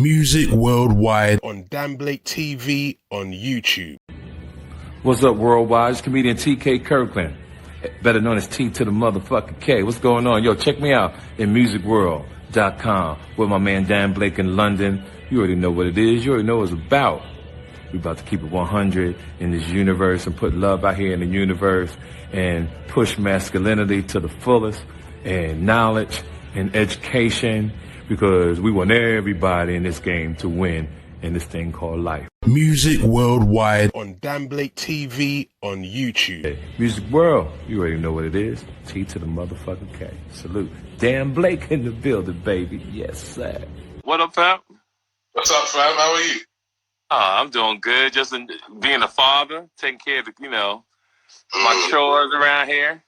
Music worldwide on Dan Blake TV on YouTube. What's up, worldwide? It's comedian Tk Kirkland, better known as T to the motherfucking K. What's going on? Yo, check me out in musicworld.com with my man Dan Blake in London. You already know what it is. You already know what it's about. We're about to keep it 100 in this universe and put love out here in the universe and push masculinity to the fullest and knowledge and education, because we want everybody in this game to win in this thing called life. Music worldwide on Dan Blake TV on YouTube. Hey, Music World, you already know what it is. T to the motherfucking K. Salute. Dan Blake in the building, baby. Yes, sir. What up, fam? What's up, fam? How are you? I'm doing good. Just being a father, taking care of my chores around here.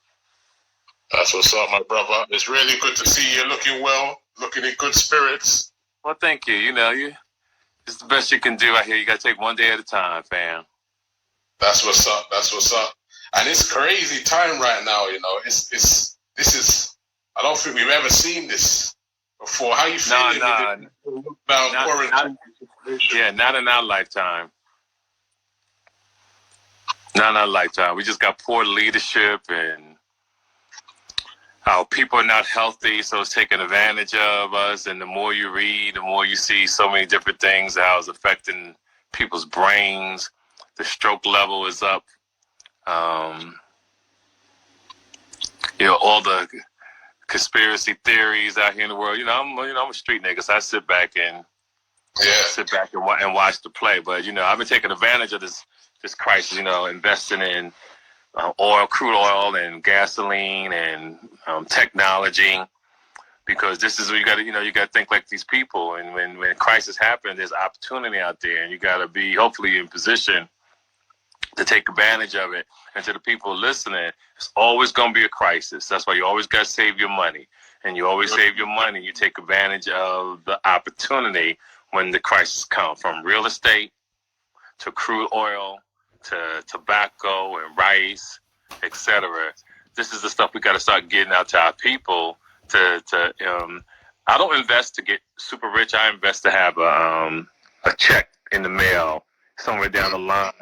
That's what's up, my brother. It's really good to see you looking well, looking in good spirits. Well, thank you. It's the best you can do out here. You got to take one day at a time, fam. That's what's up. That's what's up. And it's crazy time right now, This is, I don't think we've ever seen this before. How you feeling? Not in our lifetime. Not in our lifetime. We just got poor leadership, and our people are not healthy, so it's taking advantage of us. And the more you read, the more you see so many different things, how it's affecting people's brains. The stroke level is up. All the conspiracy theories out here in the world. I'm a street nigga, so I sit back and watch the play. But I've been taking advantage of this crisis. Investing in crude oil and gasoline and technology, because this is where you got to think like these people. And when crisis happens, there's opportunity out there, and you got to be hopefully in position to take advantage of it. And to the people listening, it's always going to be a crisis. That's why you always got to save your money. And you always save your money. You take advantage of the opportunity when the crisis comes, from real estate to crude oil to tobacco and rice, etc. This is the stuff we got to start getting out to our people. I don't invest to get super rich. I invest to have a check in the mail somewhere down the line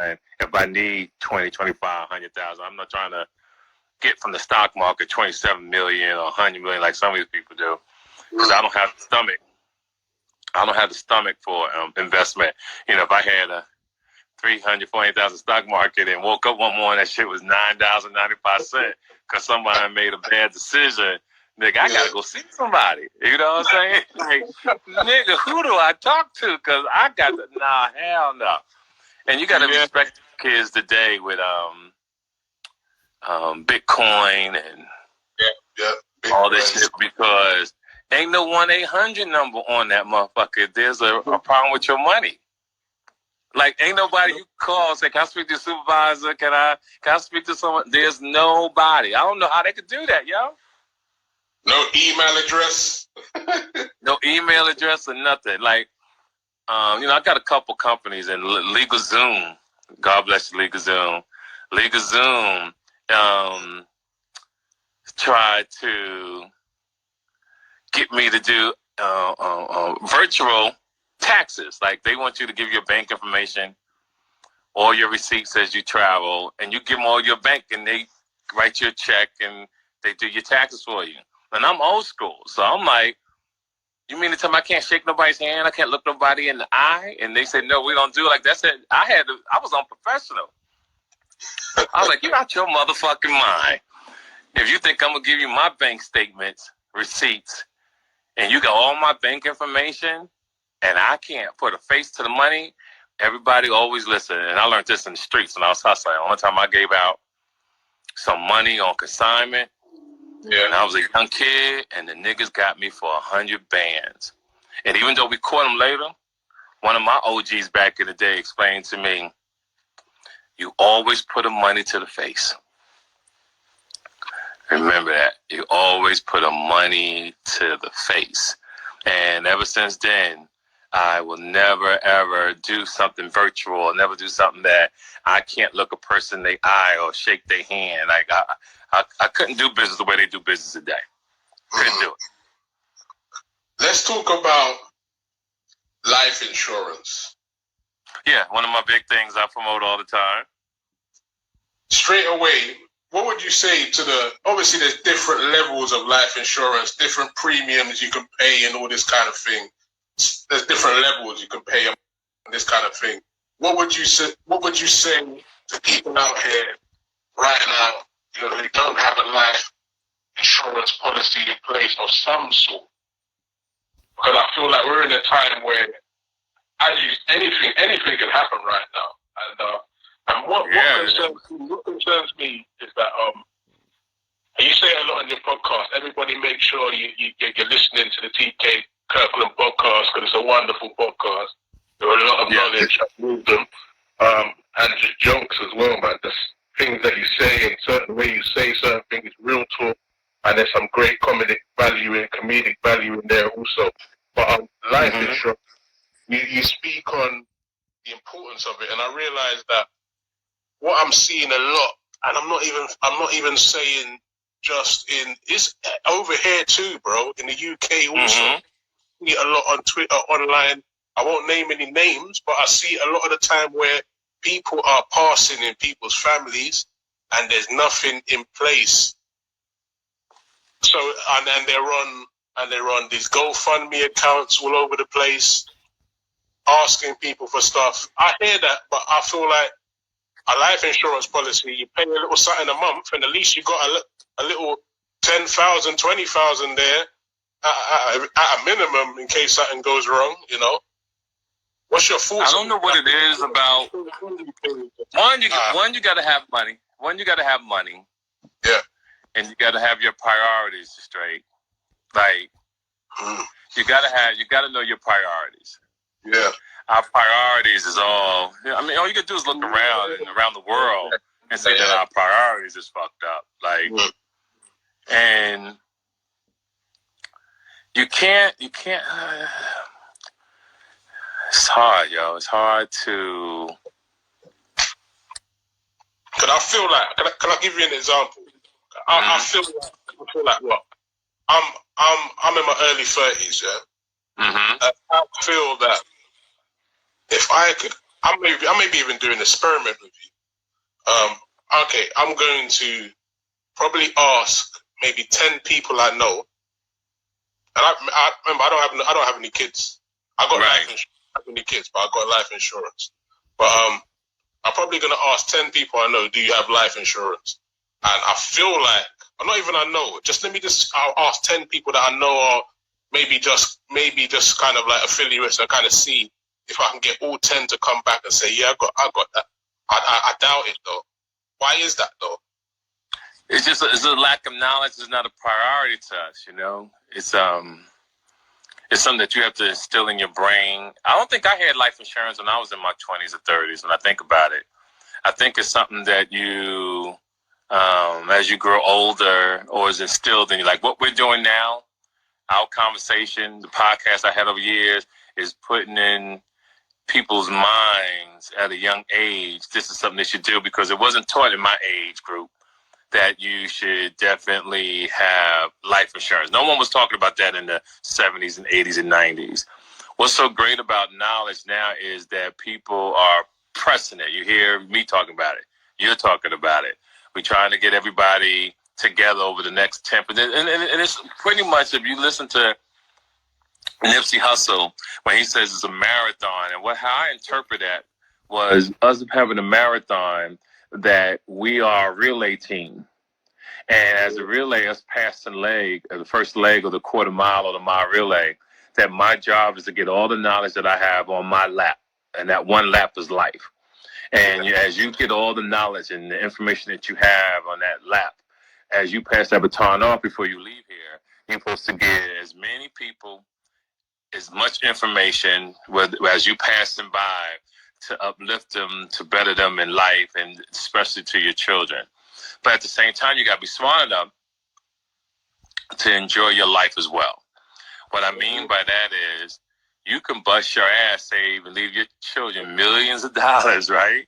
if I need 20, 25, 100,000. I'm not trying to get from the stock market 27 million or 100 million like some of these people do, because I don't have the stomach. I don't have the stomach for investment. If I had a 340,000 stock market and woke up one morning, that shit was $9.95 because somebody made a bad decision, nigga, I gotta go see somebody. You know what I'm saying? Like, nigga, who do I talk to? Because I got to, hell no. And you gotta respect kids today with Bitcoin and all this shit, because ain't no 1-800 number on that motherfucker. There's a problem with your money. Like, ain't nobody you call and say, can I speak to your supervisor? Can I speak to someone? There's nobody. I don't know how they could do that, yo. No email address? No email address or nothing. Like, I got a couple companies, and LegalZoom, God bless you, LegalZoom. LegalZoom tried to get me to do virtual taxes. Like, they want you to give your bank information, all your receipts as you travel, and you give them all your bank, and they write you a check, and they do your taxes for you. And I'm old school, so I'm like, you mean to tell me I can't shake nobody's hand? I can't look nobody in the eye? And they said, no, we don't do it like that. I was unprofessional. I was like, you're out your motherfucking mind. If you think I'm going to give you my bank statements, receipts, and you got all my bank information, and I can't put a face to the money, everybody always listen. And I learned this in the streets when I was hustling. The only time I gave out some money on consignment, and I was a young kid, and the niggas got me for 100 bands. And even though we caught them later, one of my OGs back in the day explained to me, you always put a money to the face. Remember that. You always put a money to the face. And ever since then, I will never, ever do something virtual, never do something that I can't look a person in the eye or shake their hand. Like, I couldn't do business the way they do business today. Couldn't do it. Let's talk about life insurance. Yeah, one of my big things I promote all the time. Straight away, what would you say to obviously there's different levels of life insurance, different premiums you can pay and all this kind of thing. There's different levels you can pay and this kind of thing. What would you say to people out here right now, you know, they don't have a life insurance policy in place of some sort? Because I feel like we're in a time where anything can happen right now. And what concerns me is that you say a lot on your podcast. Everybody make sure you're listening to the TK Kirkland Podcast because it's a wonderful podcast. There are a lot of knowledge, wisdom, and just jokes as well, man. There's things that you say and certain way you say certain things, real talk, and there's some great comedic value in there also. But life insurance, you speak on the importance of it, and I realize that what I'm seeing a lot, and I'm not even saying just it's over here too, bro. In the UK also, I see a lot on Twitter, online. I won't name any names, but I see a lot of the time where people are passing in people's families, and there's nothing in place. So and they're on these GoFundMe accounts all over the place, asking people for stuff. I hear that, but I feel like a life insurance policy, you pay a little something a month, and at least you got a little 10,000, 20,000 there at a minimum in case something goes wrong. You know, what's your thoughts? I don't know what it is about. One, you got to have money. Yeah, and you got to have your priorities straight. Like you got to know your priorities. Yeah. Our priorities is all. I mean, all you can do is look around the world and say that our priorities is fucked up. Like, and you can't. It's hard, yo. It's hard to. Can I feel like? Can I give you an example? I feel like what? I'm in my early 30s, yeah. I feel that. If I could, I may be even doing an experiment with you. Okay, I'm going to probably ask maybe 10 people I know. And I remember I don't have any kids. I got life insurance. I don't have any kids, but I got life insurance. But I'm probably gonna ask 10 people I know, do you have life insurance? And I feel like I know. I'll ask 10 people that I know are maybe just kind of like affiliates and kind of see if I can get all 10 to come back and say, yeah, I got that. I doubt it though. Why is that though? It's just a lack of knowledge. Is not a priority to us, you know. It's something that you have to instill in your brain. I don't think I had life insurance when I was in my 20s or 30s. When I think about it, I think it's something that you, as you grow older, or is instilled in you. Like what we're doing now, our conversation, the podcast I had over years, is putting in people's minds at a young age. This is something they should do because it wasn't taught in my age group that you should definitely have life insurance. No one was talking about that in the 70s and 80s and 90s. What's so great about knowledge now is that people are pressing it. You hear me talking about it. You're talking about it. We're trying to get everybody together over the next 10. And it's pretty much, if you listen to Nipsey Hussle, when he says it's a marathon, and how I interpret that was us having a marathon, that we are a relay team. And as a relay, us passing the first leg of the quarter mile or the mile relay, that my job is to get all the knowledge that I have on my lap. And that one lap is life. And as you get all the knowledge and the information that you have on that lap, as you pass that baton off before you leave here, you're supposed to get as many people as much information as you pass them by to uplift them, to better them in life, and especially to your children. But at the same time, you got to be smart enough to enjoy your life as well. What I mean by that is you can bust your ass, save, and leave your children millions of dollars, right?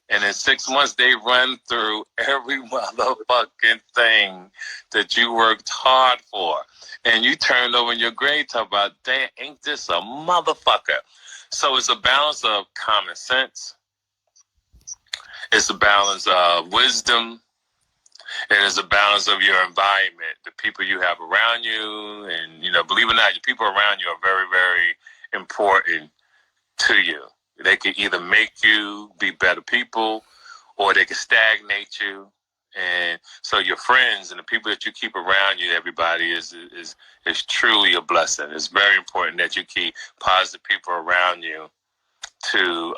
And in 6 months, they run through every motherfucking thing that you worked hard for. And you turned over in your grave talking about, damn, ain't this a motherfucker? So it's a balance of common sense. It's a balance of wisdom. And it's a balance of your environment, the people you have around you. And, you know, believe it or not, your people around you are very, very important to you. They can either make you be better people or they can stagnate you. And so your friends and the people that you keep around you, everybody, is truly a blessing. It's very important that you keep positive people around you to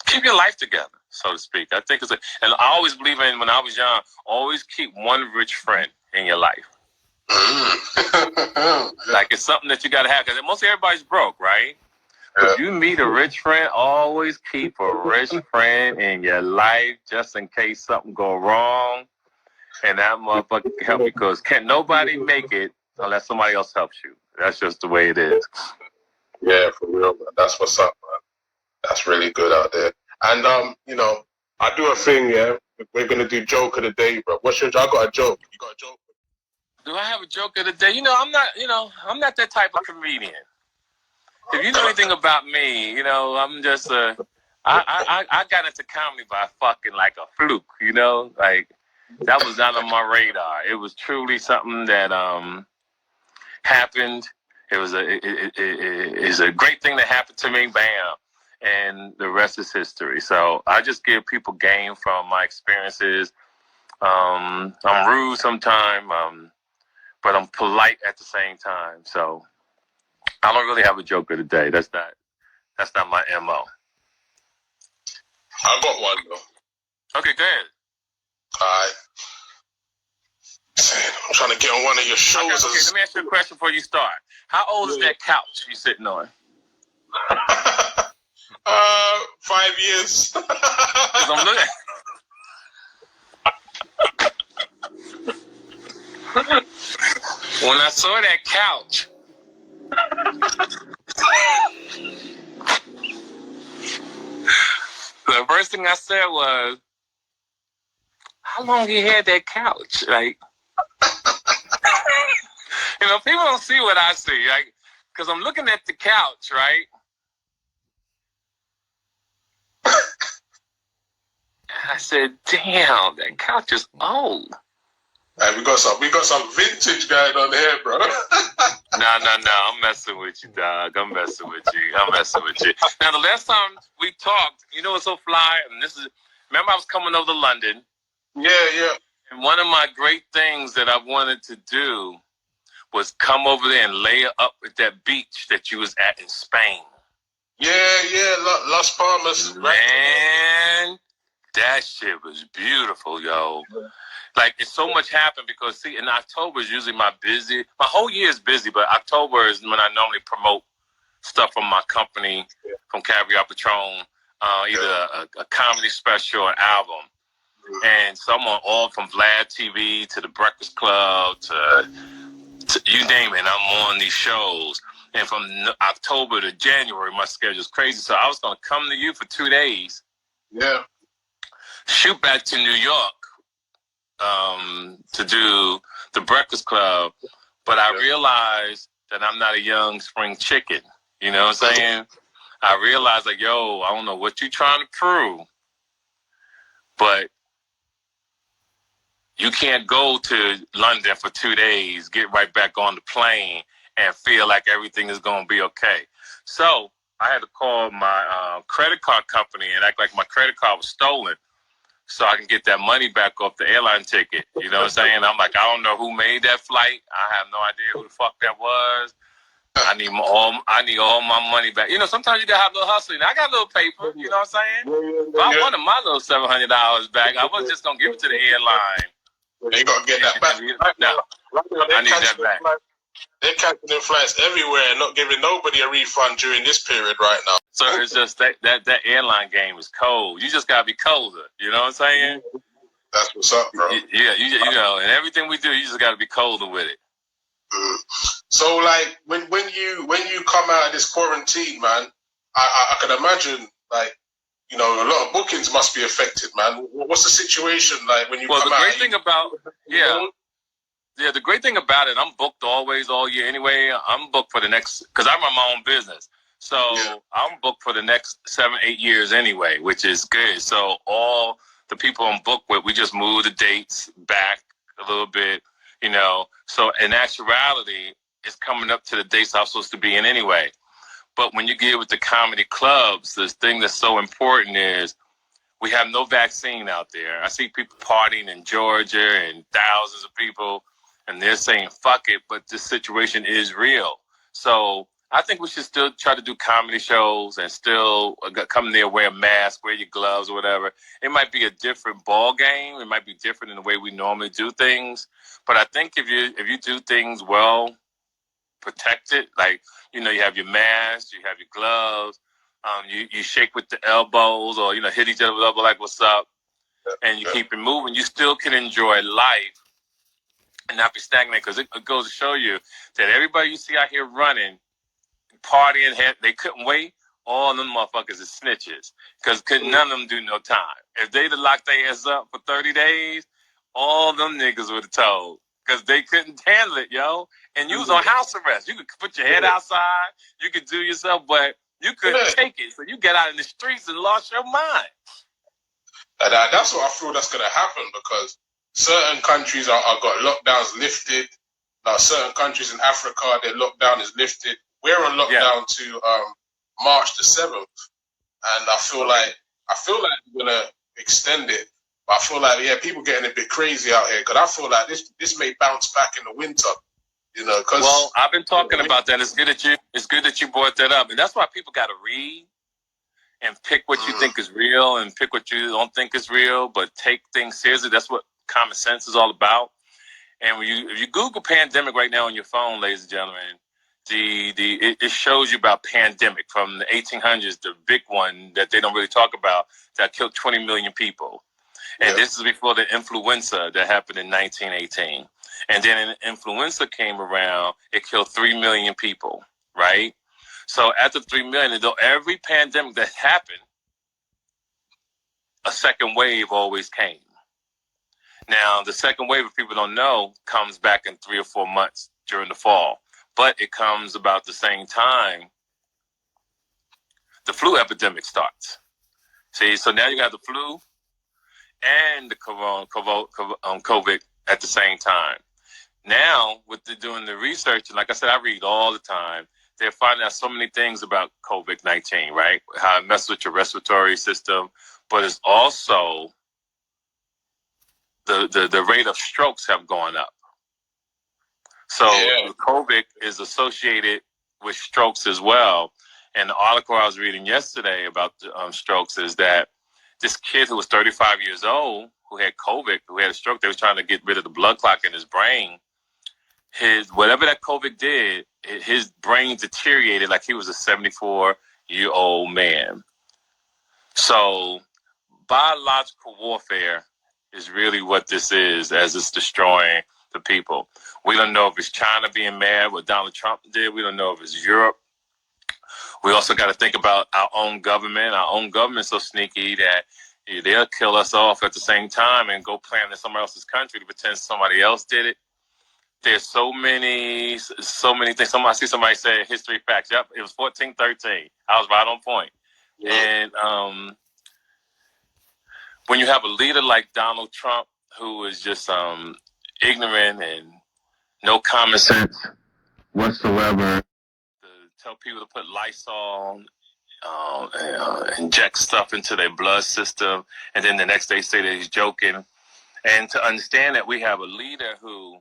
keep your life together, so to speak. I think and I always believe in, when I was young, always keep one rich friend in your life. Like, it's something that you got to have, because most everybody's broke, right? If you meet a rich friend, always keep a rich friend in your life just in case something go wrong. And that motherfucker can help you, because can't nobody make it unless somebody else helps you. That's just the way it is. Yeah, for real, man. That's what's up, man. That's really good out there. And, you know, I do a thing, yeah? We're going to do joke of the day, bro. What's your joke? I got a joke. You got a joke? Do I have a joke of the day? You know, I'm not that type of comedian. If you know anything about me, you know, I'm just I got into comedy by fucking like a fluke, you know? Like, that was not on my radar. It was truly something that happened. It was a great thing that happened to me, bam. And the rest is history. So I just give people game from my experiences. I'm rude sometimes, but I'm polite at the same time. So I don't really have a joke of the day. That's not my MO. I got one, though. Okay, go ahead. All right. I'm trying to get on one of your shows. Okay, let me ask you a question before you start. How old is that couch you sitting on? 5 years. 'Cause I'm looking. When I saw that couch, the first thing I said was, how long you had that couch? Like, you know, people don't see what I see, like, because I'm looking at the couch, right? I said, damn, that couch is old. Hey, we got some vintage going on here, bro. No, I'm messing with you, dog. I'm messing with you. Now, the last time we talked, you know what's so fly? And remember I was coming over to London? Yeah. And one of my great things that I wanted to do was come over there and lay up at that beach that you was at in Spain. Yeah, Las Palmas. Man, that shit was beautiful, yo. Like, it's so much happened because, see, in October is usually my whole year is busy, but October is when I normally promote stuff from my company, from Caviar Patron, either a comedy special or album. And so I'm on all from Vlad TV to The Breakfast Club to you name it, I'm on these shows. And from October to January, my schedule's crazy. So I was going to come to you for 2 days. Yeah. Shoot back to New York to do The Breakfast Club. But I realized that I'm not a young spring chicken. You know what I'm saying? I realized, like, yo, I don't know what you're trying to prove, but you can't go to London for 2 days, get right back on the plane, and feel like everything is going to be okay. So I had to call my credit card company and act like my credit card was stolen so I can get that money back off the airline ticket. You know what I'm saying? I'm like, I don't know who made that flight. I have no idea who the fuck that was. I need all my money back. You know, sometimes you got to have a little hustling. I got a little paper, you know what I'm saying? But I wanted my little $700 back. I wasn't just going to give it to the airline. You got to get that back. No, I need that back. They're canceling flights everywhere and not giving nobody a refund during this period right now. So it's just that airline game is cold. You just got to be colder. You know what I'm saying? That's what's up, bro. Yeah, you know, and everything we do, you just got to be colder with it. So like when you come out of this quarantine, man, I can imagine like, you know, a lot of bookings must be affected, man. What's the situation like when you come out? Well, the great thing about the great thing about it, I'm booked always all year anyway. I'm booked for the next, because I run my own business. So I'm booked for the next 7-8 years anyway, which is good. So all the people I'm booked with, we just move the dates back a little bit, you know. So in actuality, it's coming up to the dates I'm supposed to be in anyway. But when you get with the comedy clubs, the thing that's so important is we have no vaccine out there. I see people partying in Georgia and thousands of people, and they're saying, fuck it, but this situation is real. So I think we should still try to do comedy shows and still come there, wear a mask, wear your gloves or whatever. It might be a different ball game. It might be different in the way we normally do things. But I think if you do things well, protected, like, you know, you have your mask, you have your gloves, you shake with the elbows, or, you know, hit each other with elbow like, what's up, and you keep it moving, you still can enjoy life and not be stagnant, because it goes to show you that everybody you see out here running, partying, they couldn't wait. All them motherfuckers is snitches, because none of them do no time. If they'd have locked their ass up for 30 days, all them niggas would have told, because they couldn't handle it, yo. And you was on house arrest. You could put your head outside, you could do yourself, but you couldn't take it. So you get out in the streets and lost your mind. And that's what I feel that's going to happen, because certain countries are got lockdowns lifted. Now, certain countries in Africa, their lockdown is lifted. We're on lockdown to March the 7th, and I feel like we're gonna extend it. But I feel like people getting a bit crazy out here, because I feel like this may bounce back in the winter. You know, well, I've been talking about that. It's good that you brought that up, and that's why people got to read and pick what you think is real and pick what you don't think is real, but take things seriously. That's what common sense is all about. And if you Google pandemic right now on your phone, ladies and gentlemen, it shows you about pandemic from the 1800s, the big one that they don't really talk about, that killed 20 million people. And this is before the influenza that happened in 1918. And then an influenza came around, it killed 3 million people, right? So after 3 million, every pandemic that happened, a second wave always came. Now, the second wave, if people don't know, comes back in 3 or 4 months during the fall. But it comes about the same time the flu epidemic starts. See, so now you have the flu and the COVID at the same time. Now, with doing the research, and like I said, I read all the time, they're finding out so many things about COVID-19, right? How it messes with your respiratory system, but it's also the rate of strokes have gone up. So COVID is associated with strokes as well. And the article I was reading yesterday about strokes is that this kid who was 35 years old, who had COVID, who had a stroke, they was trying to get rid of the blood clot in his brain. Whatever that COVID did, his brain deteriorated like he was a 74-year-old man. So biological warfare is really what this is, as it's destroying the people. We don't know if it's China being mad, what Donald Trump did. We don't know if it's Europe. We also got to think about our own government. Our own government's so sneaky that they'll kill us off at the same time and go plan in somebody else's country to pretend somebody else did it. There's so many things. I see somebody say history facts. Yep, it was 1413. I was right on point. Yeah. And when you have a leader like Donald Trump, who is just ignorant and no common sense whatsoever, to tell people to put Lysol, inject stuff into their blood system, and then the next day say that he's joking, and to understand that we have a leader who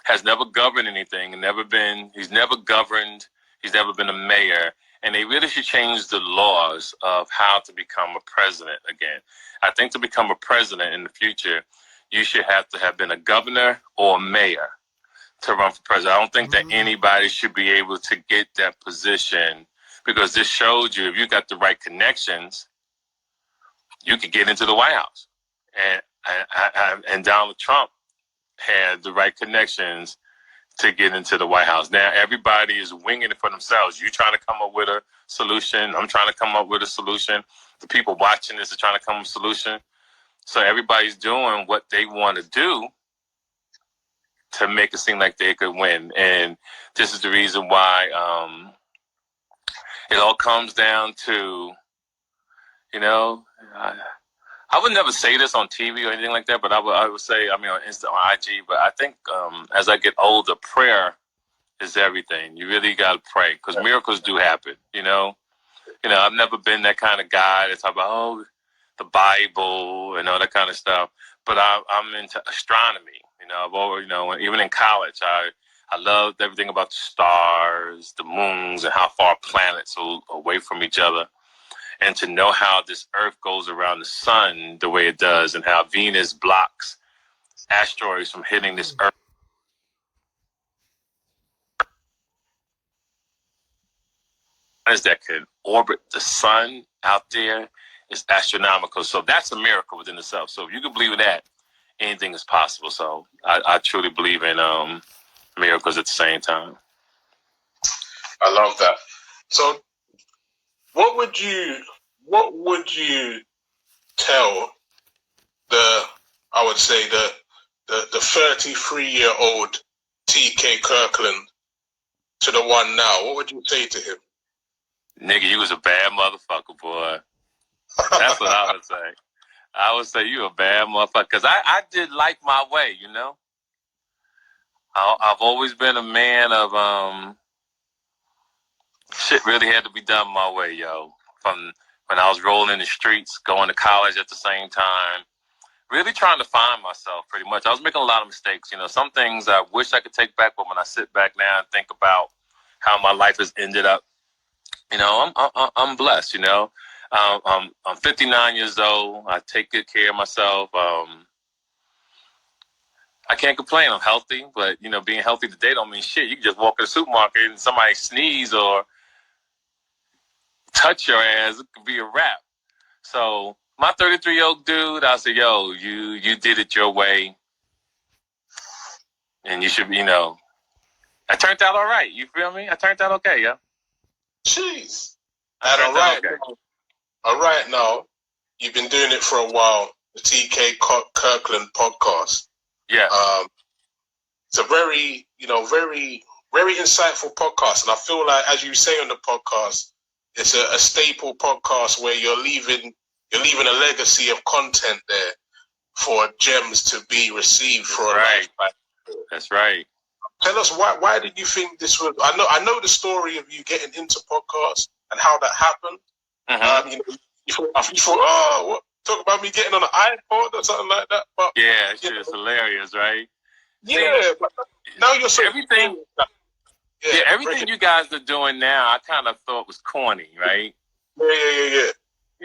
has never governed anything, he's never governed, he's never been a mayor, and they really should change the laws of how to become a president again. I think to become a president in the future, you should have to have been a governor or a mayor to run for president. I don't think that anybody should be able to get that position, because this showed you if you got the right connections, you could get into the White House. And Donald Trump had the right connections to get into the White House. Now everybody is winging it for themselves. You trying to come up with a solution. I'm trying to come up with a solution. The people watching this are trying to come up with a solution. So everybody's doing what they want to do to make it seem like they could win. And this is the reason why it all comes down to, you know, I would never say this on TV or anything like that, but I would say, I mean, on Insta, on IG, but I think as I get older, prayer is everything. You really got to pray because miracles do happen, you know. I've never been that kind of guy that's talk about, the Bible and all that kind of stuff, but I'm into astronomy. I've always, even in college, I loved everything about the stars, the moons, and how far planets are away from each other. And to know how this Earth goes around the sun the way it does and how Venus blocks asteroids from hitting this Earth. That could orbit the sun out there is astronomical. So that's a miracle within itself. So if you can believe in that, anything is possible. So I truly believe in miracles at the same time. I love that. So what would you tell the 33-year-old TK Kirkland to the one now? What would you say to him? Nigga, you was a bad motherfucker, boy. That's what I would say. I would say you a bad motherfucker. Because I did like my way, I've always been a man of, shit really had to be done my way, yo. From when I was rolling in the streets, going to college at the same time, really trying to find myself pretty much. I was making a lot of mistakes, Some things I wish I could take back, but when I sit back now and think about how my life has ended up, I'm blessed, I'm 59 years old. I take good care of myself. I can't complain. I'm healthy, but, being healthy today don't mean shit. You can just walk in the supermarket and somebody sneeze or touch your ass. It could be a wrap. So my 33-year-old dude, I say, yo, you did it your way. And you should, I turned out all right. You feel me? I turned out okay, yo. Jeez. And all right now, you've been doing it for a while, the TK Kirkland Podcast. Yeah. It's a very, very, very insightful podcast. And I feel like, as you say on the podcast, it's a staple podcast where you're leaving a legacy of content there for gems to be received for a lifetime. That's right. Tell us why did you think this was? I know the story of you getting into podcasts and how that happened. Mm-hmm. You thought, what? Talk about me getting on an iPod or something like that. But yeah, it's hilarious, right? Yeah, but now you're so everything. Yeah, everything you guys are doing now, I kind of thought was corny, right? Yeah.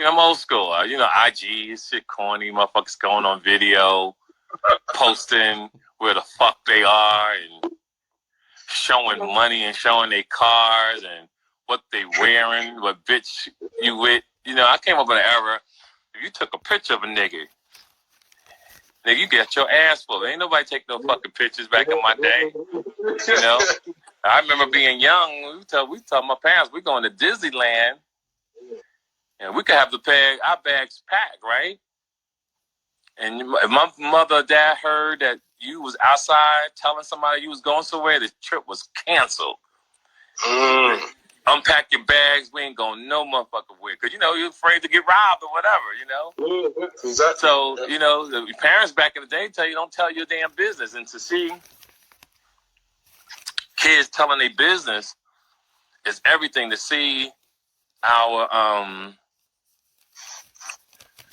I'm old school. IG is shit corny. Motherfuckers going on video, posting where the fuck they are, and showing money and showing their cars and what they wearing, what bitch you with. I came up in an era. If you took a picture of a nigga, you get your ass full. Ain't nobody take no fucking pictures back in my day. I remember being young. We told my parents we going to Disneyland, and we could have our bags packed, right? And if my mother or dad heard that you was outside telling somebody you was going somewhere, the trip was canceled. Unpack your bags. We ain't going no motherfucker where. Because, you're afraid to get robbed or whatever, Exactly. So, the parents back in the day tell you don't tell your damn business. And to see kids telling their business is everything. To see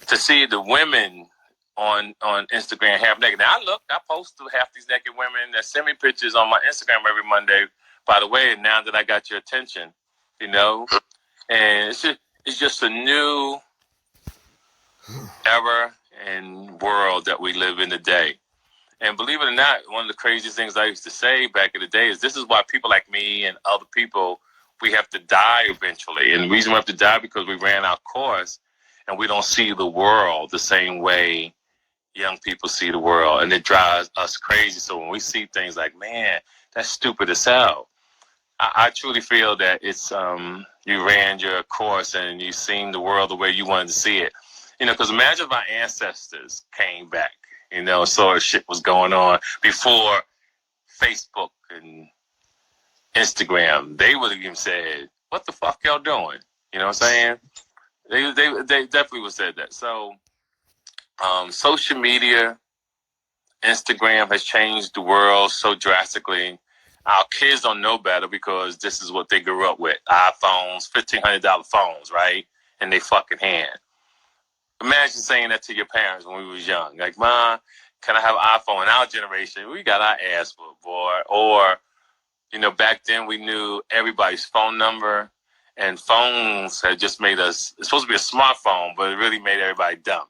the women on Instagram half naked. Now I post to half these naked women that send me pictures on my Instagram every Monday. By the way, now that I got your attention, and it's just a new era and world that we live in today. And believe it or not, one of the craziest things I used to say back in the day is this is why people like me and other people, we have to die eventually. And the reason we have to die because we ran our course and we don't see the world the same way young people see the world, and it drives us crazy. So when we see things like, man, that's stupid as hell. I truly feel that it's you ran your course and you seen the world the way you wanted to see it. You know, because imagine if our ancestors came back, you know, saw shit was going on before Facebook and Instagram. They would have even said, "What the fuck y'all doing?" You know what I'm saying? They definitely would have said that. So, social media, Instagram has changed the world so drastically. Our kids don't know better because this is what they grew up with. iPhones, $1,500 phones, right? In their fucking hand. Imagine saying that to your parents when we was young. Like, "Mom, can I have an iPhone?" In our generation, we got our ass whooped, boy. Or, you know, back then we knew everybody's phone number, and phones had just made us, it's supposed to be a smartphone, but it really made everybody dumb.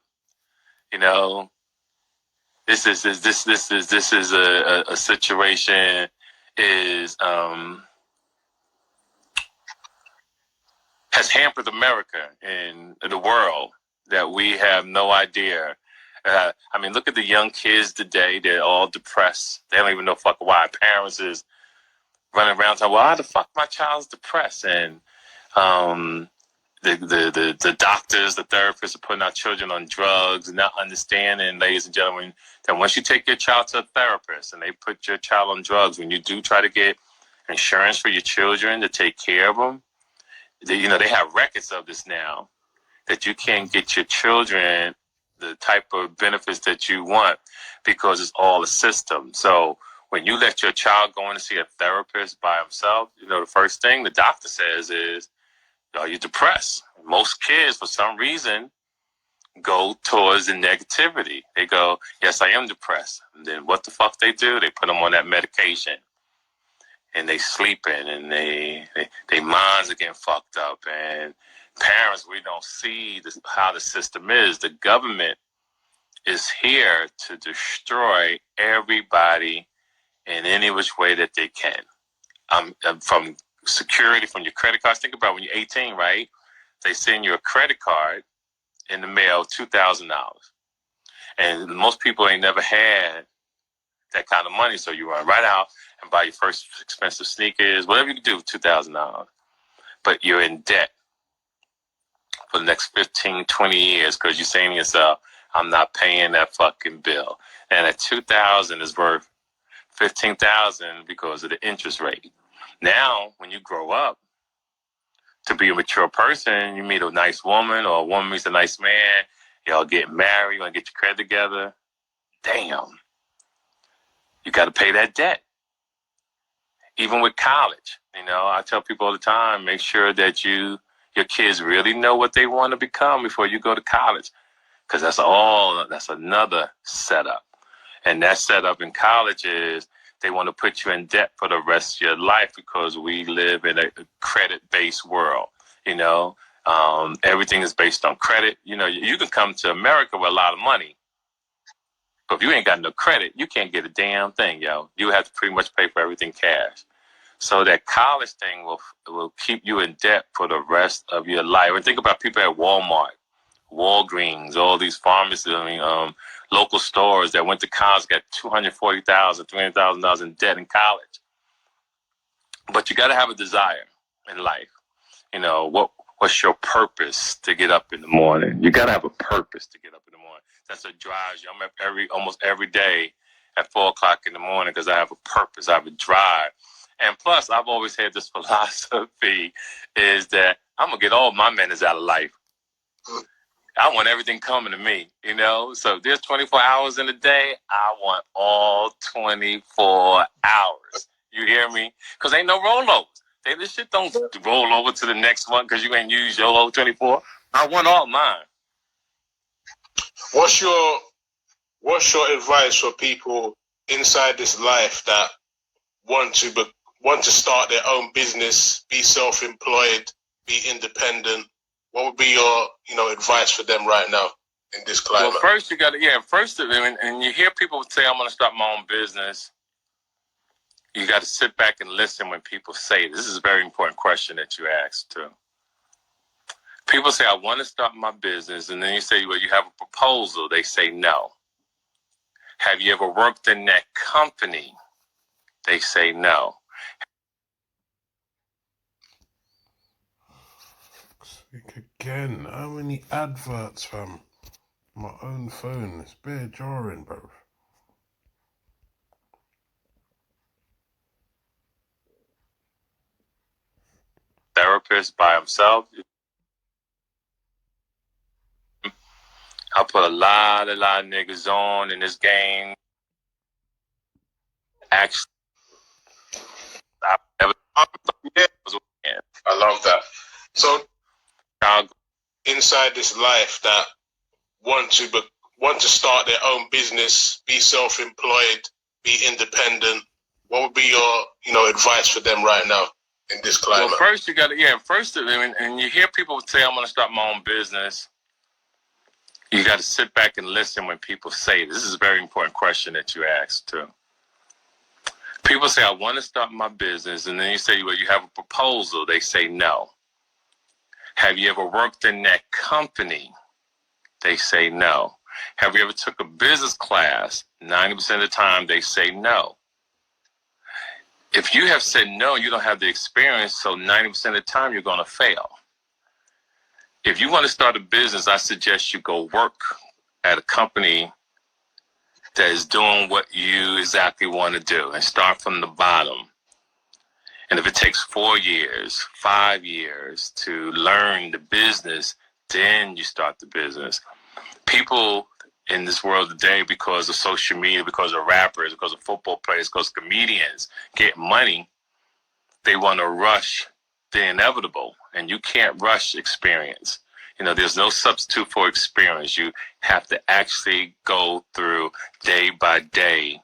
You know, this is a situation is has hampered America and the world that we have no idea. I mean, look at the young kids today. They're all depressed. They don't even know fucking why. Parents is running around saying, "Well, how the fuck my child's depressed?" And the doctors, the therapists are putting our children on drugs and not understanding, ladies and gentlemen, that once you take your child to a therapist and they put your child on drugs, when you do try to get insurance for your children to take care of them, you know, they have records of this now, that you can't get your children the type of benefits that you want because it's all a system. So when you let your child go in to see a therapist by himself, you know, the first thing the doctor says is, "Are you depressed?" Most kids, for some reason, go towards the negativity. They go, "Yes, I am depressed." And then what the fuck they do? They put them on that medication. And they sleeping, and they minds are getting fucked up. And parents, we don't see how the system is. The government is here to destroy everybody in any which way that they can. From security, from your credit cards. Think about when you're 18, right? They send you a credit card in the mail, $2,000. And most people ain't never had that kind of money. So you run right out and buy your first expensive sneakers, whatever you can do with $2,000. But you're in debt for the next 15, 20 years because you're saying to yourself, "I'm not paying that fucking bill." And that $2,000 is worth $15,000 because of the interest rate. Now, when you grow up to be a mature person, you meet a nice woman or a woman meets a nice man, y'all get married, you want to get your credit together. Damn. You got to pay that debt. Even with college, you know, I tell people all the time, make sure that your kids really know what they want to become before you go to college. Because that's another setup. And that setup in college is they want to put you in debt for the rest of your life because we live in a credit-based world. You know, everything is based on credit. You know, you can come to America with a lot of money, but if you ain't got no credit, you can't get a damn thing, yo. You have to pretty much pay for everything cash. So that college thing will keep you in debt for the rest of your life. And think about people at Walmart, Walgreens, all these pharmacies, local stores that went to college, got $240,000, $300,000 in debt in college. But you got to have a desire in life. You know, what's your purpose to get up in the morning? You got to have a purpose to get up in the morning. That's what drives you. I'm up almost every day at 4 o'clock in the morning because I have a purpose. I have a drive. And plus, I've always had this philosophy is that I'm going to get all my manners out of life. I want everything coming to me, you know? So if there's 24 hours in a day, I want all 24 hours. You hear me? Because ain't no rollovers. This shit don't roll over to the next one because you ain't used your whole 24. I want all mine. What's your advice for people inside this life that want to start their own business, be self-employed, be independent? What would be your advice for them right now in this climate? Well, first you got to, and you hear people say, "I'm going to start my own business." You got to sit back and listen when people say this. This is a very important question that you asked too. People say, "I want to start my business," and then you say, "Well, you have a proposal." They say no. Have you ever worked in that company They say no. Again, how many adverts, fam? My own phone, it's bare jarring, bro. Therapist by himself. I put a lot of niggas on in this game. Actually, I never. I love that. So, inside this life that want to start their own business, be self-employed, be independent, what would be your advice for them right now in this climate? Well, first you got to and you hear people say, "I'm going to start my own business." You got to sit back and listen when people say this. This is a very important question that you asked too. People say, "I want to start my business," and then you say, "Well, you have a proposal." They say no. Have you ever worked in that company? They say no. Have you ever took a business class? 90% of the time, they say no. If you have said no, you don't have the experience, so 90% of the time, you're going to fail. If you want to start a business, I suggest you go work at a company that is doing what you exactly want to do and start from the bottom. And if it takes 4 years, 5 years to learn the business, then you start the business. People in this world today, because of social media, because of rappers, because of football players, because of comedians get money, they want to rush the inevitable. And you can't rush experience. There's no substitute for experience. You have to actually go through day by day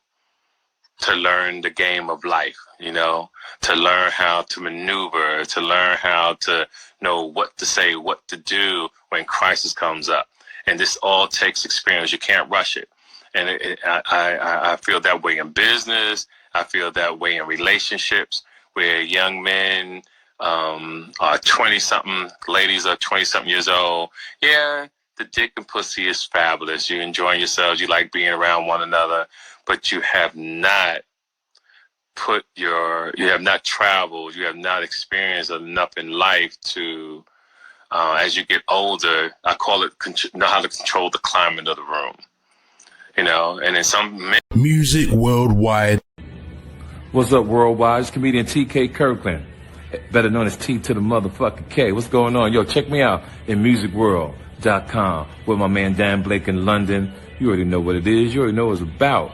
to learn the game of life, to learn how to maneuver, to learn how to know what to say, what to do when crisis comes up. And this all takes experience. You can't rush it. And I feel that way in business. I feel that way in relationships where young men are 20-something, ladies are 20-something years old. Yeah, the dick and pussy is fabulous. You're enjoying yourselves. You like being around one another. But you have not you have not traveled, you have not experienced enough in life to, as you get older, I call it know how to control the climate of the room. And in some Music worldwide. What's up, worldwide? It's comedian Tk Kirkland, better known as T to the motherfucking K. What's going on? Yo, check me out in musicworld.com with my man Dan Blake in London. You already know what it is. You already know what it's about.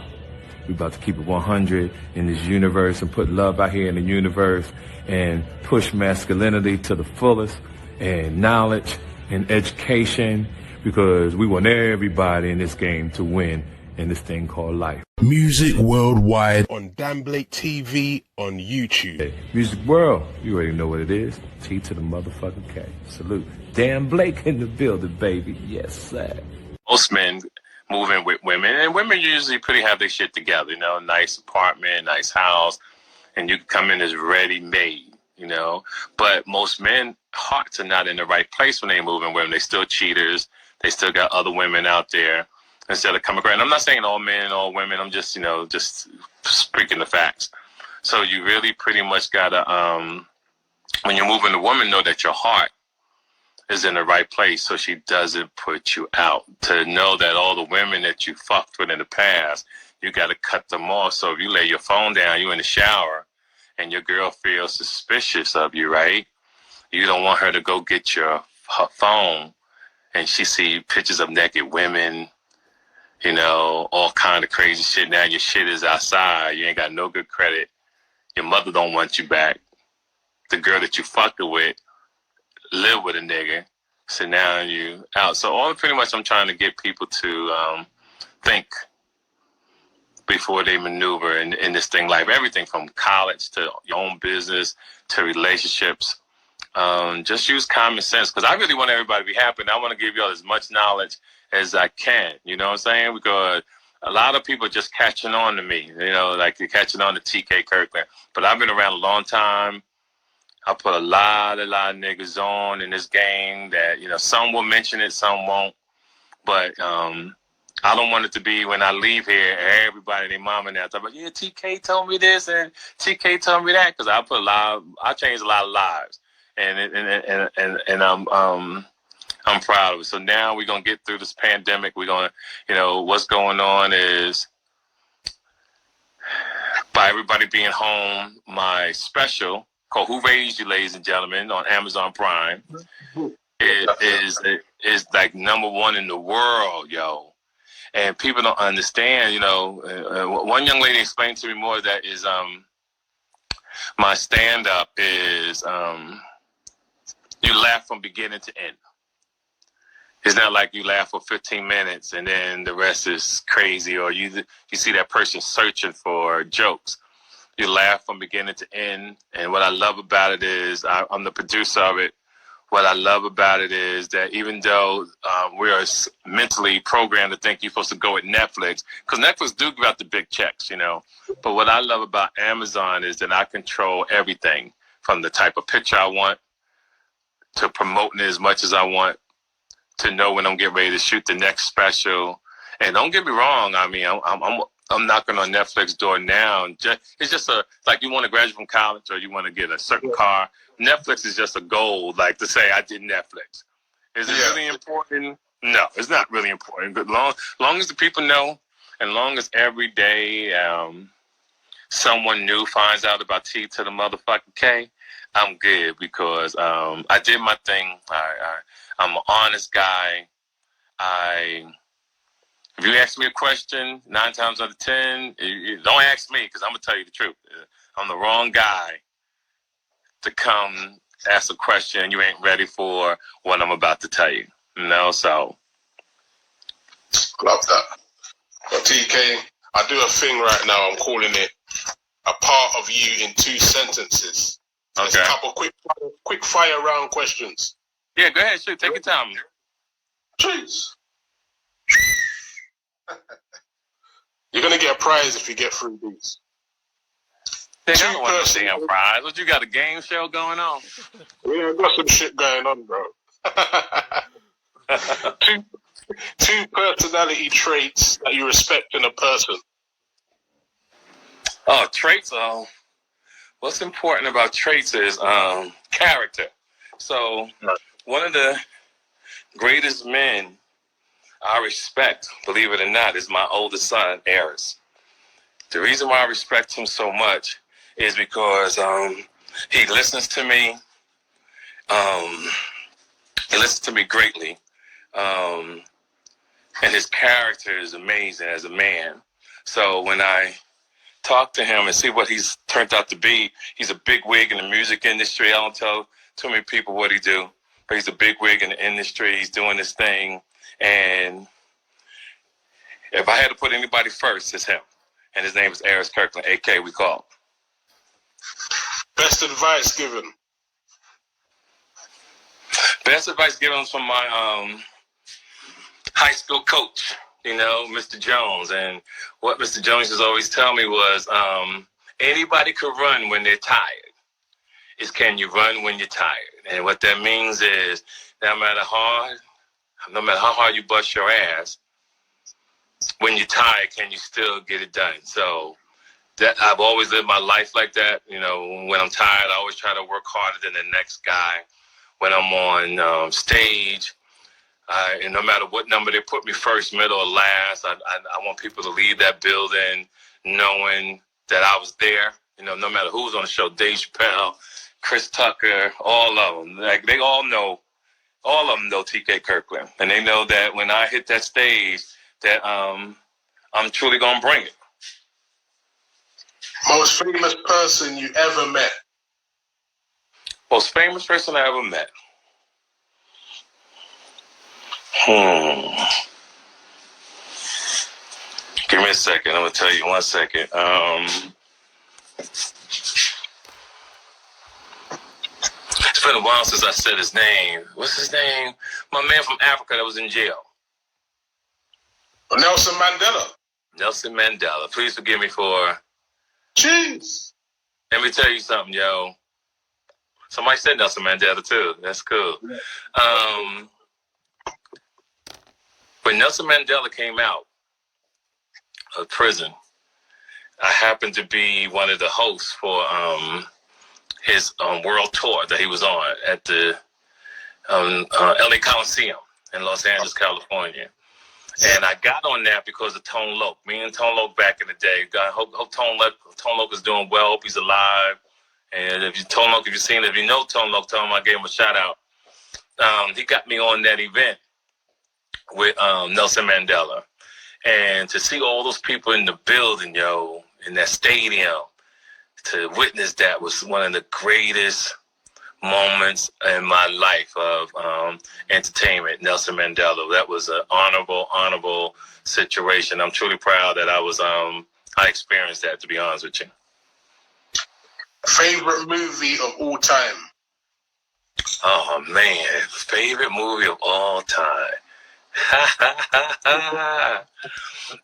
We're about to keep it 100 in this universe and put love out here in the universe and push masculinity to the fullest and knowledge and education, because we want everybody in this game to win in this thing called life. Music worldwide on Dan Blake TV on YouTube. Hey, Music World, you already know what it is. T to the motherfucking K. Salute. Dan Blake in the building, baby. Yes, sir. Most men moving with women, and women usually have their shit together, nice apartment, nice house, and you can come in as ready-made, But most men, hearts are not in the right place when they moving with women. They still cheaters. They still got other women out there instead of coming around. I'm not saying all men, all women. I'm just, just speaking the facts. So you really pretty much gotta, when you're moving a woman, know that your heart is in the right place so she doesn't put you out. To know that all the women that you fucked with in the past, you got to cut them off. So if you lay your phone down, you in the shower, and your girl feels suspicious of you, right? You don't want her to go get her phone and she see pictures of naked women, all kind of crazy shit. Now your shit is outside. You ain't got no good credit. Your mother don't want you back. The girl that you fucked with live with a nigga, so now you out. So all pretty much I'm trying to get people to think before they maneuver in this thing, life. Everything from college to your own business to relationships. Just use common sense, because I really want everybody to be happy, and I want to give y'all as much knowledge as I can. You know what I'm saying? Because a lot of people are just catching on to me. Like you're catching on to TK Kirkland. But I've been around a long time. I put a lot of niggas on in this game that, some will mention it, some won't. But I don't want it to be when I leave here, everybody, their mom and dad talk about, yeah, TK told me this and TK told me that, because I changed a lot of lives, and I'm proud of it. So now we're gonna get through this pandemic. We're gonna, what's going on is, by everybody being home, my special called "Who Raised You," ladies and gentlemen, on Amazon Prime, it is like #1 in the world, yo. And people don't understand, one young lady explained to me more that is my stand-up is you laugh from beginning to end. It's not like you laugh for 15 minutes and then the rest is crazy, or you see that person searching for jokes. You laugh from beginning to end. And what I love about it is, I'm the producer of it. What I love about it is that even though we are mentally programmed to think you're supposed to go with Netflix, because Netflix do give out the big checks, But what I love about Amazon is that I control everything, from the type of picture I want to promoting it as much as I want, to know when I'm getting ready to shoot the next special. And don't get me wrong, I mean, I'm knocking on Netflix door now. It's just like you want to graduate from college or you want to get a certain car. Netflix is just a goal, like to say I did Netflix. Is it really important? No, it's not really important. But long as the people know, and long as every day someone new finds out about T to the motherfucking K, I'm good, because I did my thing. I'm an honest guy. If you ask me a question, 9 times out of 10, don't ask me, because I'm going to tell you the truth. I'm the wrong guy to come ask a question you ain't ready for what I'm about to tell you. So. Love that. But TK, I do a thing right now. I'm calling it a part of you in 2 sentences. So okay. It's a couple quick fire round questions. Yeah, go ahead, shoot. Take your time. Jeez. You're going to get a prize if you get through these. I don't want no damn prize. What, you got a game show going on? Yeah, I got some shit going on, bro. two personality traits that you respect in a person. Oh, traits. What's important about traits is character. So one of the greatest men I respect, believe it or not, is my oldest son, Eris. The reason why I respect him so much is because he listens to me. He listens to me greatly. And his character is amazing as a man. So when I talk to him and see what he's turned out to be, he's a big wig in the music industry. I don't tell too many people what he do, but he's a big wig in the industry. He's doing this thing. And if I had to put anybody first, it's him. And his name is Tk Kirkland, AK we call. Best advice given? Best advice given from my high school coach, Mr. Jones. And what Mr. Jones has always tell me was, anybody could run when they're tired. It's can you run when you're tired? And what that means is, no matter how hard you bust your ass, when you're tired, can you still get it done? So that I've always lived my life like that. When I'm tired, I always try to work harder than the next guy. When I'm on stage, and no matter what number they put me first, middle, or last, I want people to leave that building knowing that I was there. No matter who's on the show, Dave Chappelle, Chris Tucker, all of them. Like, they all know, all of them know TK Kirkland. And they know that when I hit that stage, that I'm truly going to bring it. Most famous person you ever met? Most famous person I ever met? Give me a second. I'm going to tell you 1 second. It's been a while since I said his name. What's his name? My man from Africa that was in jail. Nelson Mandela. Nelson Mandela. Please forgive me for... Jeez. Let me tell you something, yo. Somebody said Nelson Mandela, too. That's cool. When Nelson Mandela came out, a prison. I happened to be one of the hosts for his world tour that he was on at the LA Coliseum in Los Angeles, California. And I got on that because of Tone Loc. Me and Tone Loc back in the day. Hope Tone Loc is doing well. Hope he's alive. And if you know Tone Loc, tell him I gave him a shout out. He got me on that event with Nelson Mandela. And to see all those people in the building, in that stadium, to witness that was one of the greatest moments in my life of entertainment. Nelson Mandela. That was an honorable situation. I'm truly proud that I experienced that, to be honest with you. Favorite movie of all time? Oh man, favorite movie of all time.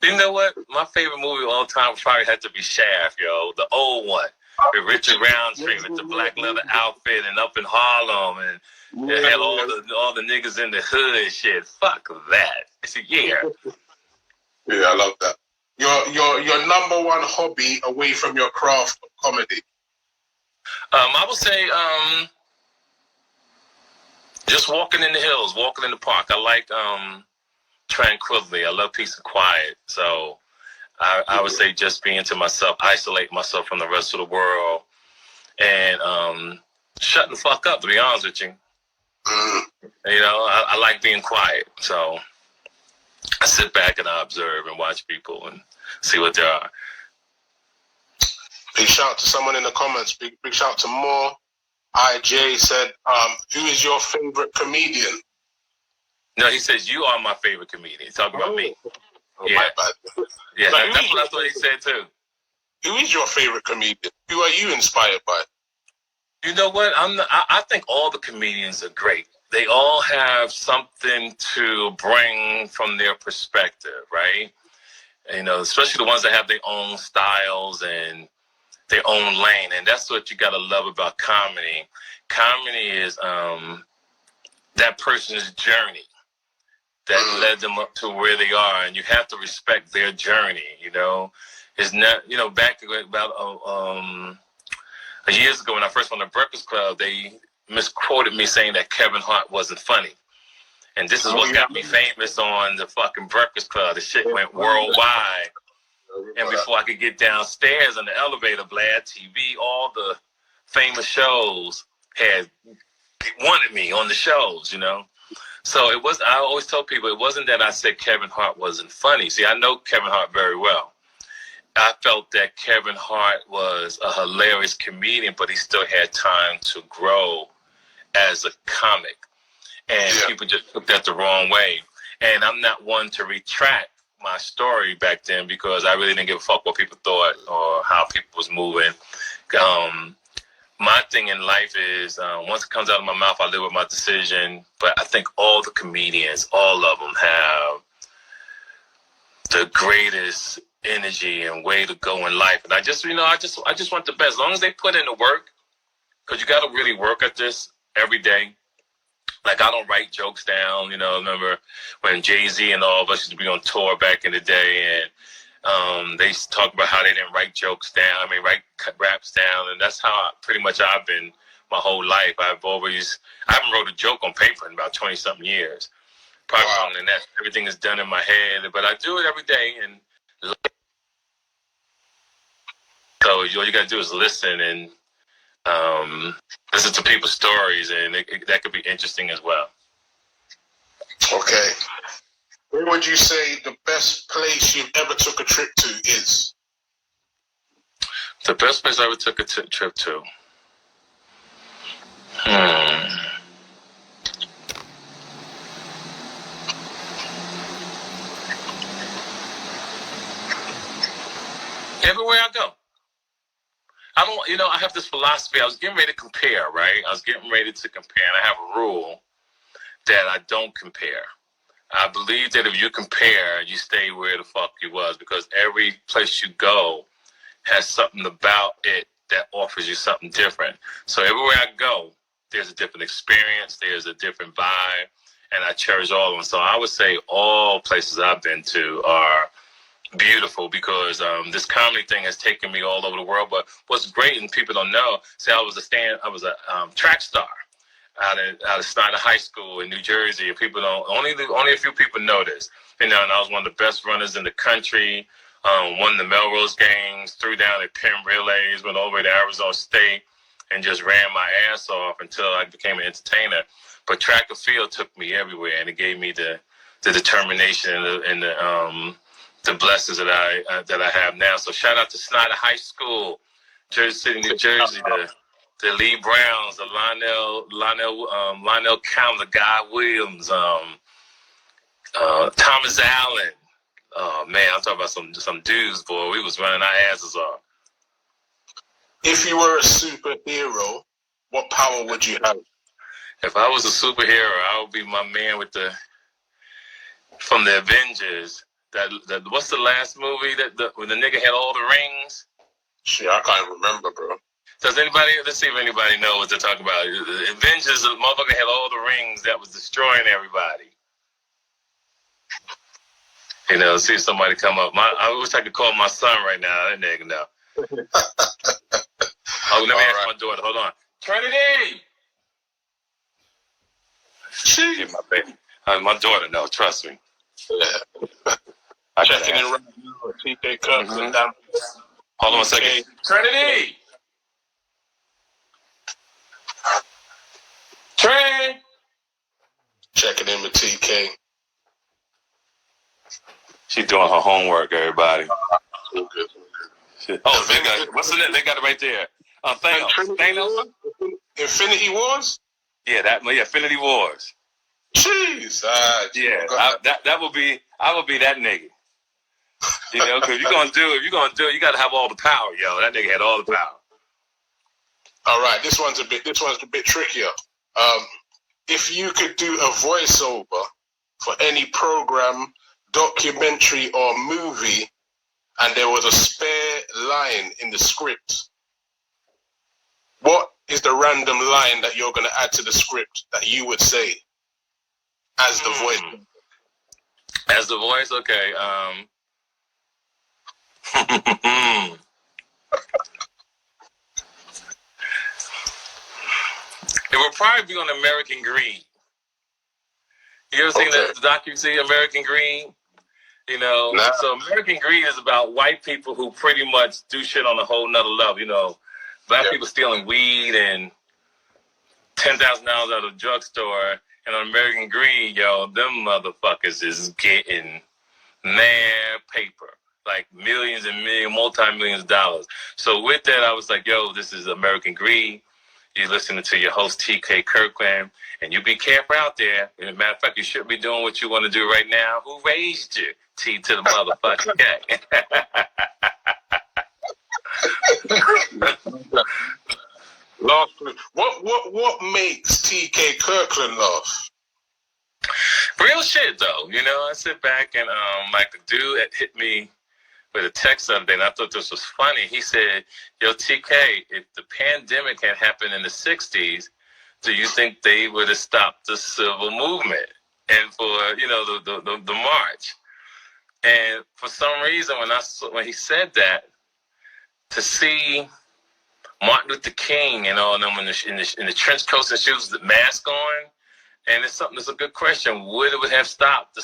You know what? My favorite movie of all time probably had to be Shaft, the old one. With Richard Roundtree with the black leather outfit and up in Harlem and it had all the niggas in the hood and shit. Fuck that. Yeah, I love that. Your number one hobby away from your craft of comedy? I would say just walking in the hills, walking in the park. I like tranquility. I love peace and quiet. So I would say just being to myself, isolate myself from the rest of the world, and shutting the fuck up, to be honest with you. I like being quiet. So I sit back and I observe and watch people and see what they are. Big shout out to someone in the comments. Big shout out to Moore. IJ said, who is your favorite comedian? No, he says, you are my favorite comedian. He's talking about me. Oh, yeah. my bad. Yeah, that's what I thought he said too. Who is your favorite comedian? Who are you inspired by? You know what? I think all the comedians are great. They all have something to bring from their perspective, right? Especially the ones that have their own styles and their own lane. And that's what you got to love about comedy. Comedy is that person's journey that led them up to where they are, and you have to respect their journey. It's not, back about years ago when I first went to Breakfast Club, they misquoted me saying that Kevin Hart wasn't funny, and this is what got me famous on the fucking Breakfast Club. The shit went worldwide, and before I could get downstairs on the elevator, Vlad TV, all the famous shows wanted me on the shows, So I always tell people it wasn't that I said Kevin Hart wasn't funny. See, I know Kevin Hart very well. I felt that Kevin Hart was a hilarious comedian, but he still had time to grow as a comic. And people just took that the wrong way. And I'm not one to retract my story back then because I really didn't give a fuck what people thought or how people was moving. My thing in life is once it comes out of my mouth, I live with my decision. But I think all the comedians, all of them have the greatest energy and way to go in life. And I just want the best. As long as they put in the work, because you got to really work at this every day. Like, I don't write jokes down. Remember when Jay-Z and all of us used to be on tour back in the day, and they used to talk about how they didn't write jokes down. Write raps down, and that's how pretty much I've been my whole life. I haven't wrote a joke on paper in about 20-something years. Probably longer than that. Everything is done in my head, but I do it every day. And so all you got to do is listen and listen to people's stories, and that could be interesting as well. Okay. Where would you say the best place you've ever took a trip to is? The best place I ever took a trip to? Everywhere I go. I have this philosophy. I was getting ready to compare, right? I was getting ready to compare, and I have a rule that I don't compare. I believe that if you compare, you stay where the fuck you was, because every place you go has something about it that offers you something different. So everywhere I go, there's a different experience, there's a different vibe, and I cherish all of them. So I would say all places I've been to are beautiful because this comedy thing has taken me all over the world. But what's great, and people don't know, say I was a track star out of Snyder High School in New Jersey, and people don't only a few people know this. And I was one of the best runners in the country. Won the Melrose games, threw down at Penn Relays, went all the way to Arizona State, and just ran my ass off until I became an entertainer. But track and field took me everywhere, and it gave me the determination and the blessings that I have now. So shout out to Snyder High School, Jersey City, New Jersey, the Lee Browns, the Lionel Count, the Guy Williams, Thomas Allen. Oh man, I'm talking about some dudes, boy. We was running our asses off. If you were a superhero, what power would you have? If I was a superhero, I would be my man from the Avengers. That what's the last movie when the nigga had all the rings? Shit, I can't remember, bro. Let's see if anybody knows what they're talking about. The Avengers, the motherfucker had all the rings that was destroying everybody. See if somebody come up. I wish I could call my son right now. That nigga know. Let me ask my daughter. Hold on. Trinity! Get my baby. My daughter knows. Trust me. Yeah. Checking in right now. Tk Kirkland. Hold on a second. Trinity! Trin! Checking in with TK. She's doing her homework, everybody. Good. Oh, they got it. What's the name? They got it right there. Thanos. Infinity Wars? Yeah, Infinity Wars. Jeez. That would be. I would be that nigga. Because if you're gonna do it, you gotta have all the power, yo. That nigga had all the power. All right, this one's a bit trickier. If you could do a voiceover for any program, documentary, or movie, and there was a spare line in the script, what is the random line that you're going to add to the script that you would say as the voice? As the voice? Okay. It would probably be on American Greed. You ever seen the docu-series American Greed? Nah. So American Greed is about white people who pretty much do shit on a whole nother level. Black people stealing weed and $10,000 out of the drugstore, and on American Greed, them motherfuckers is getting mad paper, like millions and multi-millions of dollars. So with that, I was like, this is American Greed. You're listening to your host, Tk Kirkland, and you be careful out there. As a matter of fact, you should be doing what you want to do right now. Who raised you? T to the motherfucking K. What makes Tk Kirkland laugh? Real shit, though. I sit back and like the dude that hit me with a text the other day, and I thought this was funny. He said, yo, TK, if the pandemic had happened in the 60s, do you think they would have stopped the civil movement and for, the march? And for some reason, when he said that, to see Martin Luther King and all them in the trench coats and shoes, the mask on, and it's a good question. Would it have stopped the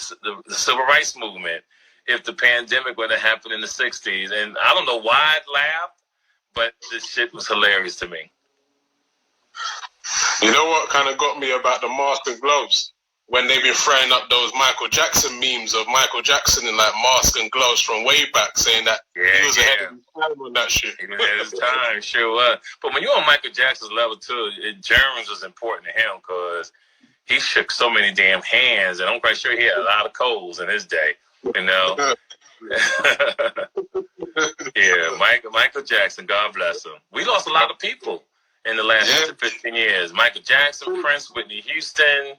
civil rights movement if the pandemic would have happened in the 60s? And I don't know why I laughed, but this shit was hilarious to me. You know what kind of got me about the mask and gloves? When they've been throwing up those Michael Jackson memes of Michael Jackson in like mask and gloves from way back, saying that he was ahead of his time on that shit. He was ahead of his time, sure was. But when you're on Michael Jackson's level too, germs was important to him because he shook so many damn hands, and I'm quite sure he had a lot of colds in his day. Yeah, Michael Jackson, God bless him. We lost a lot of people in the last 15 years. Michael Jackson, Prince, Whitney Houston.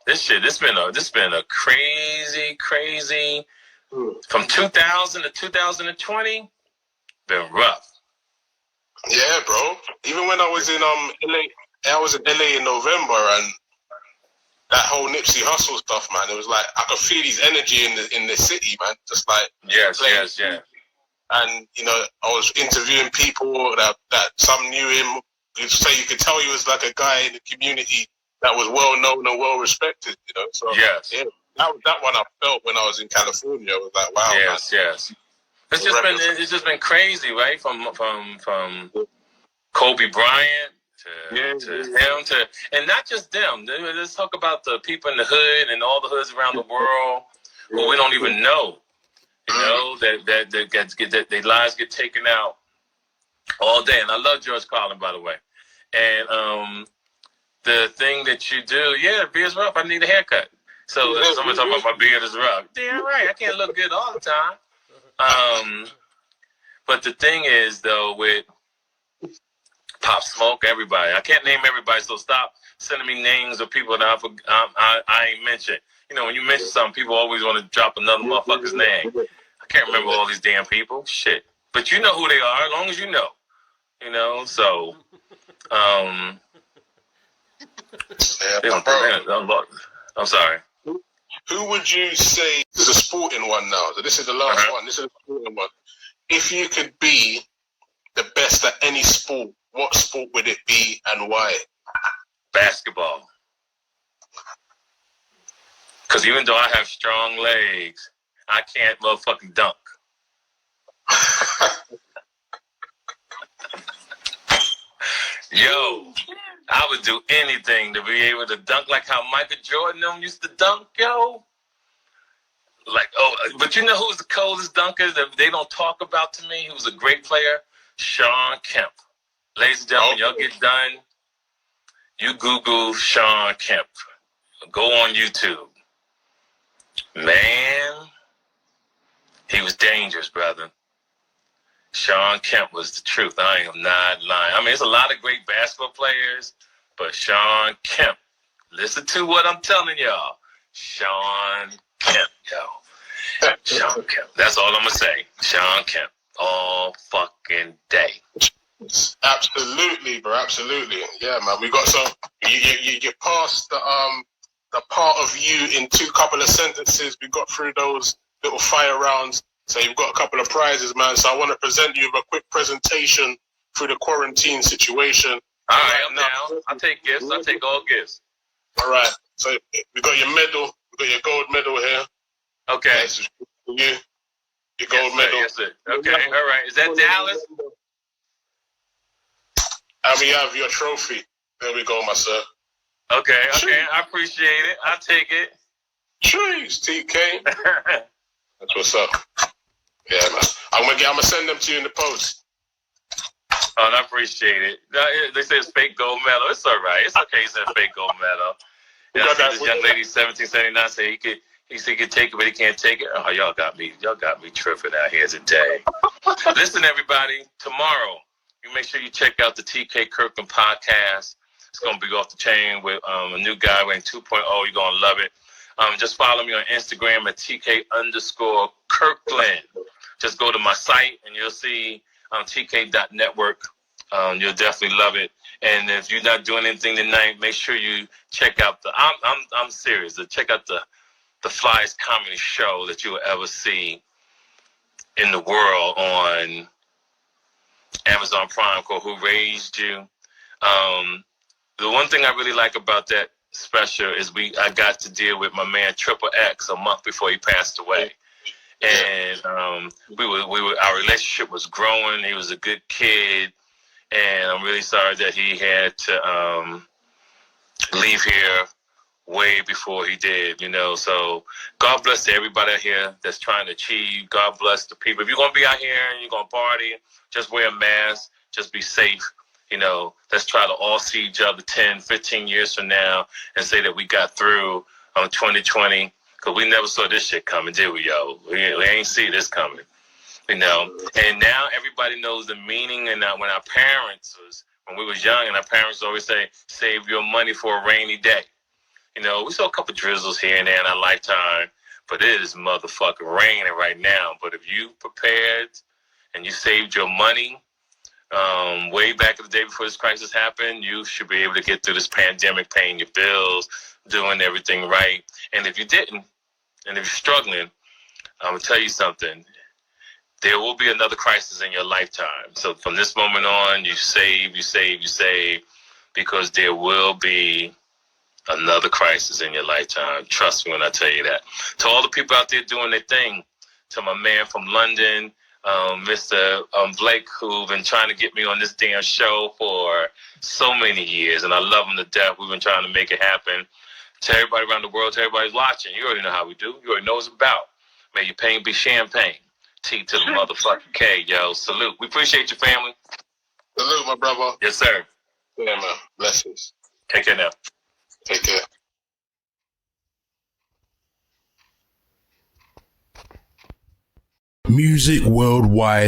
This been a crazy from 2000 to 2020. Been rough. Yeah, bro. Even when I was in LA, I was in LA in November, and that whole whole Nipsey Hussle stuff, man. It was like I could feel his energy in the city, man. Just like Yes. And you know, I was interviewing people that some knew him. So you could tell he was like a guy in the community that was well known and well respected. You know, so yes. Yeah, that one I felt when I was in California. I was like, wow. Yes, man. yes. It's just been crazy, right? From Kobe Bryant to him and not just them. Let's talk about the people in the hood and all the hoods around the world who we don't even know. You know that their lives get taken out all day. And I love George Carlin, by the way. And the thing that you do, beard's rough. I need a haircut. So someone talking about my beard is rough. Damn right, I can't look good all the time. But the thing is, though, with Pop Smoke, everybody, I can't name everybody, so stop sending me names of people that I ain't mentioned. You know, when you mention something, people always want to drop another motherfucker's name. I can't remember all these damn people. Shit. But you know who they are, as long as you know. You know, so, I'm sorry. Who would you say, this is a sporting one now, so this is the last one, this is a sporting one. If you could be the best at any sport, what sport would it be and why? Basketball. Because even though I have strong legs, I can't motherfucking dunk. Yo, I would do anything to be able to dunk like how Michael Jordan them used to dunk, yo. Like, but you know who's the coldest dunker that they don't talk about to me? He was a great player, Sean Kemp. Ladies and gentlemen, y'all get done. You Google Sean Kemp. Go on YouTube. Man, he was dangerous, brother. Sean Kemp was the truth. I am not lying. I mean, there's a lot of great basketball players, but Sean Kemp, listen to what I'm telling y'all. Sean Kemp, yo. Sean Kemp. That's all I'm going to say. Sean Kemp. All fucking day. Absolutely, bro. Absolutely. Yeah, man. We got some. You passed the part of you in couple of sentences. We got through those little fire rounds. So you've got a couple of prizes, man. So I want to present you with a quick presentation through the quarantine situation. All right, I'm down. I'll take gifts. I'll take all gifts. All right. So we got your medal. We got your gold medal here. Okay. This is for you. Your gold medal. Yes, sir. Okay. All right. Is that Dallas? And we have your trophy. There we go, my sir. Okay. I appreciate it. I'll take it. Jeez, TK. That's what's up. Yeah, man. I'm gonna send them to you in the post. Oh, I appreciate it. No, they say it's fake gold medal. It's all right. It's okay. It's a fake gold medal. Yeah, I see this young lady, 1779, say he said he could take it, but he can't take it. Oh, y'all got me tripping out here today. Listen, everybody. Tomorrow, you make sure you check out the TK Kirkland Podcast. It's gonna be off the chain with a new guy named 2.0. You're gonna love it. Just follow me on Instagram at TK_Kirkland. Just go to my site and you'll see TK.network. You'll definitely love it. And if you're not doing anything tonight, make sure you check out I'm serious. Check out the flyest comedy show that you will ever see in the world on Amazon Prime called Who Raised You. The one thing I really like about that special is I got to deal with my man Triple X a month before he passed away, and our relationship was growing. He was a good kid, and I'm really sorry that he had to leave here way before he did. You know, so God bless to everybody out here that's trying to achieve. God bless the people. If you're gonna be out here and you're gonna party, just wear a mask. Just be safe. You know, let's try to all see each other 10, 15 years from now and say that we got through 2020, because we never saw this shit coming, did we, yo? We ain't see this coming, you know? And now everybody knows the meaning. And when our parents when we was young, and our parents always say, save your money for a rainy day. You know, we saw a couple drizzles here and there in our lifetime, but it is motherfucking raining right now. But if you prepared and you saved your money, way back in the day before this crisis happened, you should be able to get through this pandemic, paying your bills, doing everything right. And if you didn't, and if you're struggling, I'm going to tell you something. There will be another crisis in your lifetime. So from this moment on, you save, because there will be another crisis in your lifetime. Trust me when I tell you that. To all the people out there doing their thing, to my man from London, Mr. Blake, who've been trying to get me on this damn show for so many years, and I love him to death. We've been trying to make it happen. To everybody around the world, to everybody watching, you already know how we do. You already know what it's about. May your pain be champagne. T to the motherfucking K, yo. Salute. We appreciate you, family. Salute, my brother. Yes, sir. Yeah, man. Blessings. Take care now. Take care. Music worldwide.